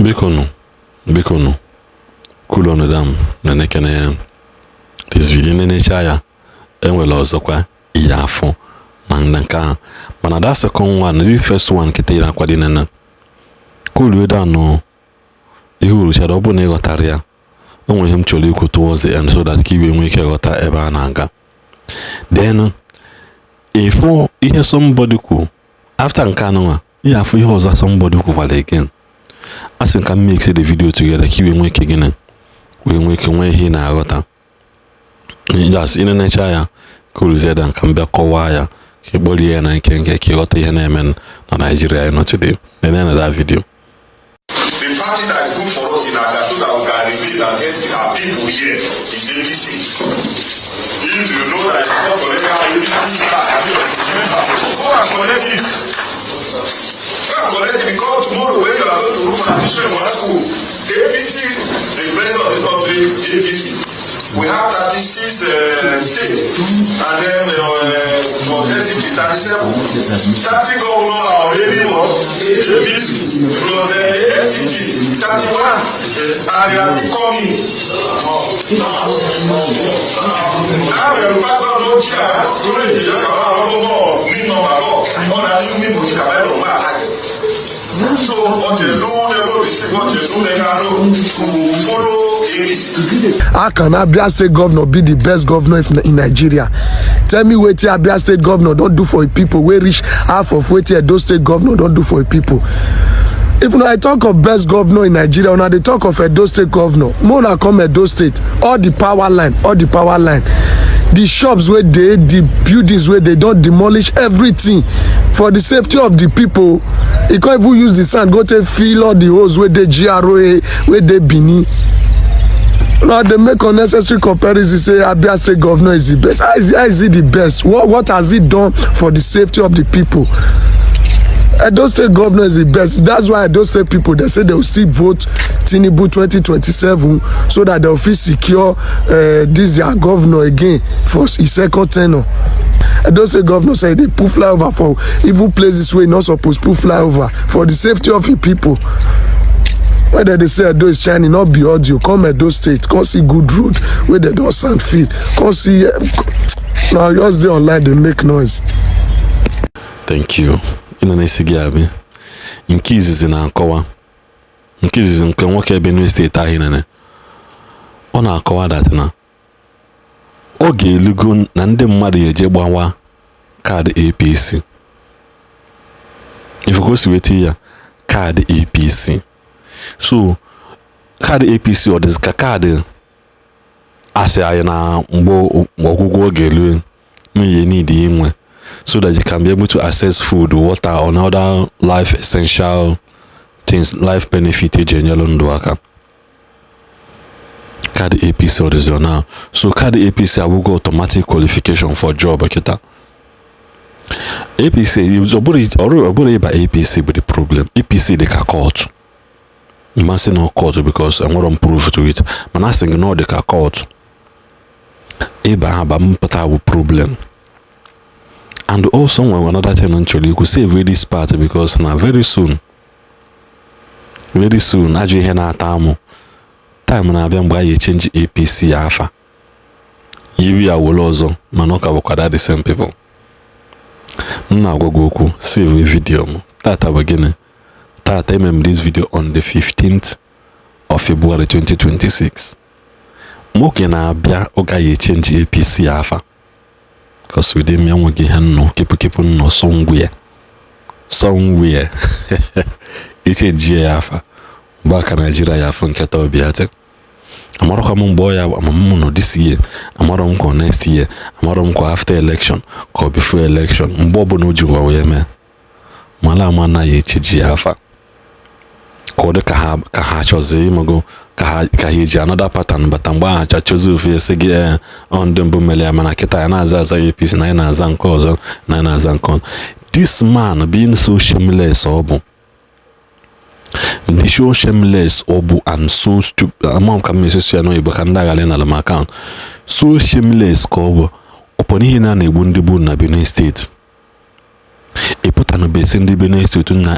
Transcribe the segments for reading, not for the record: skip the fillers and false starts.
Bikono. Cool on them, na nekene this video na-enecha ya enwere ọzọkwa ihe afọ na nke a mana that second one this first one kete ire akwadi nene cool we da no ihe uruchara ọ bụ na ịghọtara ya onwe ihe m chọrọ ikwu towards the end so that ka iwe nwee ike ghọta ebe a na-aga then ifo ihe somebody kwu after nke anụnwa ihe afọ ihe ọzọ somebody kwukwara again asị nka m mix the video together ka iwe nwee ike gịnị we nwee ike nwee ihe na-aghọta just ịnenecha ya cool zeda nka m bịa kọwaa ya ka ịkpọlie ya na nke ka ịghọta ihe na-eme na Nigeria you know today then end of that video. The party that is good for us in Nigeria so that we can reveal and get our people here is APC. If you know that it's not correct, go and collect it. Go and collect it because tomorrow when you are going to look for an issue in one school, APC, the president of this country, APC. We have 36 states and then for 37, 30 governors are already APC plus FCT, 31 and they are still coming. Now we have passed on no chair, so they just come out of the number on a new people to come out. So what you do, they go receive what you do, they can follow. How can Abia State governor be the best governor in Nigeria? Tell me what Abia State governor don't do for people. We reach half of what Edo State governor don't do for people. If I talk of best governor in Nigeria, when I talk of Edo State governor, Mona come Edo State, all the power line, the shops where the buildings where they don't demolish everything for the safety of the people. You can't even use the sand, go to fill all the holes where they GROA, where they Bini. Now they make unnecessary comparisons. Say Abia State governor is the best. How is he the best? What has he done for the safety of the people? Edo State governor is the best. That's why Edo State people they say they will still vote Tinubu 2027 so that they will feel secure this their governor again for his second tenure. Edo State governor say they put flyover for even places where not supposed to put flyover for the safety of the people. Whether they say Edo is shining, not be audio. Come Edo State, come see good road where they don't sound feel. Come see now just there online they make noise. Thank you. In an esigabi. In cases in Ankowa. In cases in Kenwoke Benue State Ahinene. On Ankowa that na. Oge Lugun Nande Madi Jebwawa card APC. If you go see it here, card APC. So card APC or this card ase ayana mbo ogugo gelu you need the so that you can be able to access food, water, and other life essential things, life benefit general ndoaka. Card APC or this now. So card APC I will go automatic qualification for job akita. APC is already by APC but the problem APC they can court. You must say no court because I'm not proof to it. Man I saying no they can court. Eba have a problem. And also another thing actually you could say very part because now very soon aji here na time na abia mgbe you change APC afa. Yiwi awolozo manoka bokwada the same people. Nna gogoku save video mo. Tata begin. Tata remember this video on the 15th of February 2026. Moke na abia oga ye change APC afa. Because we didn't know keep no somewhere. It's a GAFA. Back in Nigeria, ya fun keto biate. Amaro come boy, I'm this year. Amaro next year. Amaro after election. Or before election. Mbobo no juwa weme. Mala mana ye GAFA. Kode kahachoze imago. Kahiji another pattern but amba chachozu fiesege on dembo mele mana kita na za APC na zanko na zanko. This man being so shameless obu. The show shameless obu and so stupid among communication no ibakanda galena la account. So shameless ko obu oponi hina na egbundibu na Benue State. ịpụta n'obesi ndị be na-esotu na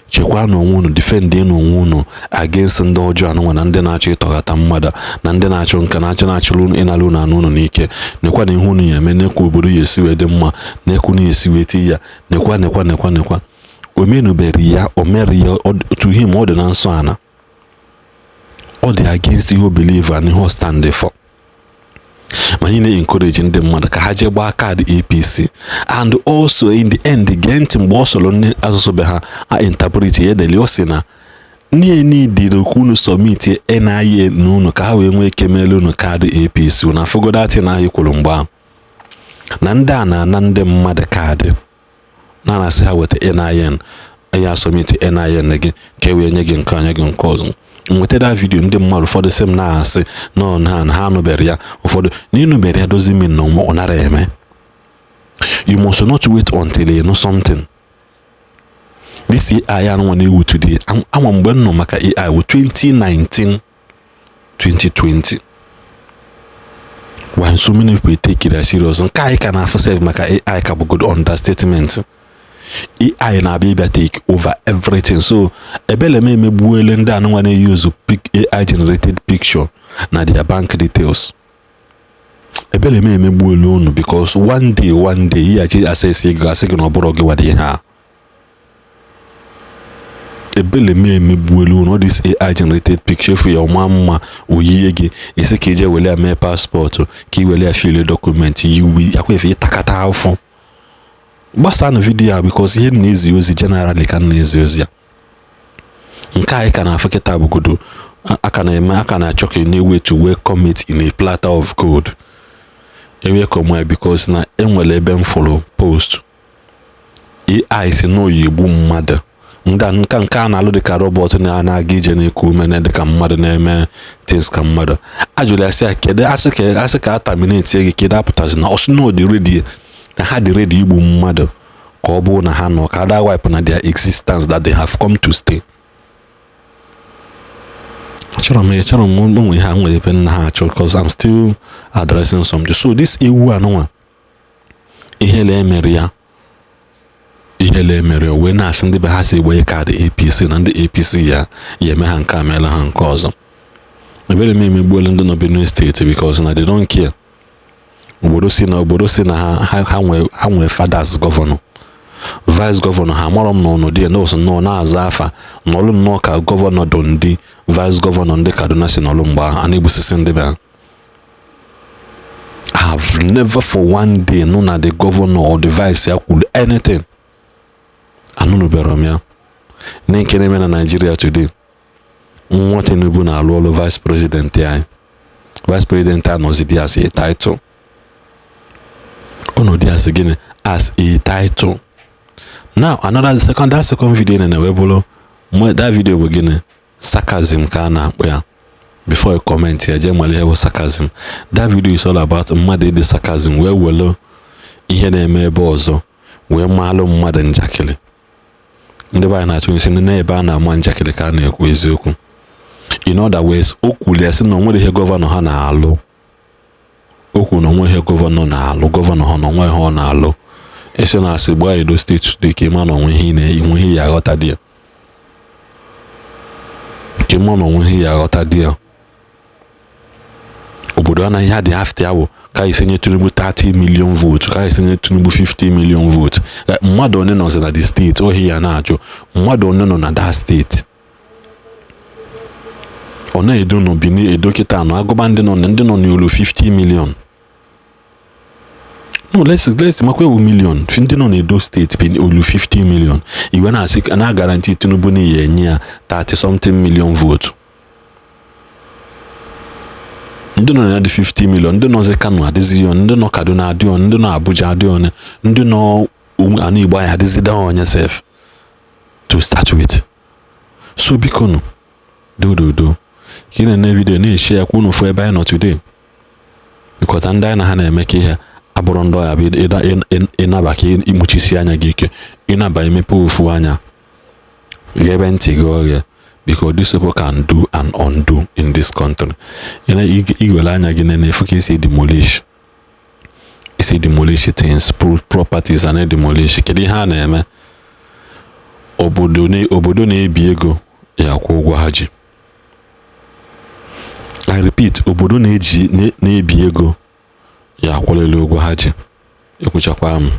chekwa n'onwe unu defend n'onwe unu against ndị ọjọọ anụnwa na ndị na-achọ ịtọghata mmadụ na ndị na-achọ nke na-achọrọ unu ịnalụ na anụ unu n'ike nekwa na ihe unu ya eme nekwa obodo ya esi wee dị mma nekwa unu ya esi wee ti ya nekwa o menubere ya o mere ya to him ọ dị na nsọ ana ọ dị against ihe o believe and ihe o stand for. Ma anyị na-encourage ndị mmadụ ka ha jee gbaa kaadị APC and also in the end gee ntị mgbe ọ sọrọ ndị asụsụ be ha interpret ya edeli ọ sị na niile unu submit NIN n'unu ka ha wee nwee ike meelu unu kaadị APC na afọgodati na anyị kwuru mgbe ahụ na ndị a na-ana ndị mmadụ kaadị na-asị ha weta NIN ya submit NIN gị ka e wee nye gị nke anya gị nke ọzọ. Nwetara vidio ndị mmadụ ụfọdụ sị m na-asị na ha anụbere ya ụfọdụ n'ịnụbere ya doesn't mean na ọ nara eme. You must not wait until you know something. This AI anụnwa na-ewu today ama mgbe m nọ maka AI wụ 2019 2020 when so many people take it serious. Nke anyị ka na-afụ sef maka AI ka bụ good understatement. AI na-abịa take over everything. So ebele m emegbuole ndị anụnwa na-use AI generated picture na their bank details. Ebele m emegbuole unu because one day ya ji access ego asị gị na ọ bụrụ gị wadi ha. Ebele m emegbuole unu this AI generated picture for your mama oyiye gị isi ka ije wele mee passport ka i wele fill document yiwi yakwa efe takata afọ. Gbasa na vidio a because ihe na-ezi ozi generally ka na-ezi ozi ya. Nke anyị ka na-afụ kịta bụgodo aka na-achọ ka na-ewe to welcome it in a platter of gold. Welcome ya because na enwere ebe m follow post AI si na oyi egbu mmadụ nke a na-alụ dịka robot na-aga ije na-eku ume na dịka mmadụ na-eme things ka mmadụ. Ajụrụ ya sị ya kedu asị ka a terminate gị kedu apụtazi na ọsụ na dị ready na ha dị ready igbu mmadụ ka ọ bụrụ na ha nọ ka ada wipe na their existence that they have come to stay. Chọrọ m onwe ha nwere ebe na ha achọ because I'm still addressing something. So this ewu anụnwa ihele emere ya wee na-asị ndị be ha si egbe kaadị APC na ndị APC ya eme ha nke a meela ha nke ọzọ. Ebere m emegbuole ndị nọ Benue steeti because na they don't care. Obodo si na ha nwee fathers gọvanọ vice gọvanọ ha marọ m n'ọnụ dị nọọsụ nọ na-aza afa n'ọlụ nnọọ ka gọvanọ dọ ndị vice gọvanọ ndị Kaduna si n'ọlụ mgbe a na-egbusisi ndị be ha. I have never for one day nụ na the governor or the vice ya kwuru anything. Anụnụbere m ya na nke na-eme na Nigeria today. Nwa Tinubu na-alụ ọlụ vice president anyị. Vice president anọzi dị as a title. Ọnọdụ as gịnị as a title. Now that second video na webolo that video bụ gịnị sarcasm ka a na-akpọ ya. Before you comment ya jee mali bụ sarcasm. That video is all about mmadụ ịdị sarcasm wee welo ihe na-eme ebe ọzọ wee maalụ mmadụ njakịrị. Ndị be anyị na-achọ isi ndị ebe a na-ama njakịrị ka a na-ekwu eziokwu. In other words, o kwuru ya sị na onwere ihe gọvanọ ha na-alụ. Okwu na onwe ihe gọvanọ na-alụ gọvanọ ha na onwe ihe ọ na-alụ. Ese na asị gbaa Edo steeti dị ka ịma na onwe ihe ya aghọta dị ya. Ka ịma na onwe ihe ya aghọta dị ya. Obodo anaghị ha dị after ya bụ ka isenye Tinubu 30 million votes ka isenye Tinubu 50 million votes. Mmadụ one nọzi na the steeti ohi ya na-achụ mmadụ one nọ na that steeti. Ọ na-edo n'Obini Edo kịta anọ agụba ndị nọ n'olu 50 million. No, let's makwe u million. Ndị nọ n'Edo steeti bi olu 50 million. Iwe na-asị na guarantee Tinubu na ya enye ya 30 something million vote. Ndị nọ na 50 million, ndị nọzi Kano adịzi on, ndị nọ Kaduna adị on, ndị nọ Abuja adị on, ndị nọ Anigbo ya adịzi da onye sef to start with. So biko no do kine na video na-eshi ya kwunu fo ebe anyị nọ today. Because ndị anyị na ha na-eme ka ihe abụrụ ndọ ya bụ ịnaba ka imuchisi anya gị ike ịnaba emepe ofu anya ghebe ntị gị oghe because these people can do and undo in this country. Igwele anya gị na-efu ka esi demolish isi demolish things, properties and demolish. Kedu ihe a na-eme? Obodo na-ebi ego ya akwụ ụgwọ ha ji. I repeat, obodo na-ebi ego ya akwụlele ụgwọ ha ji. Ekwuchakwa m.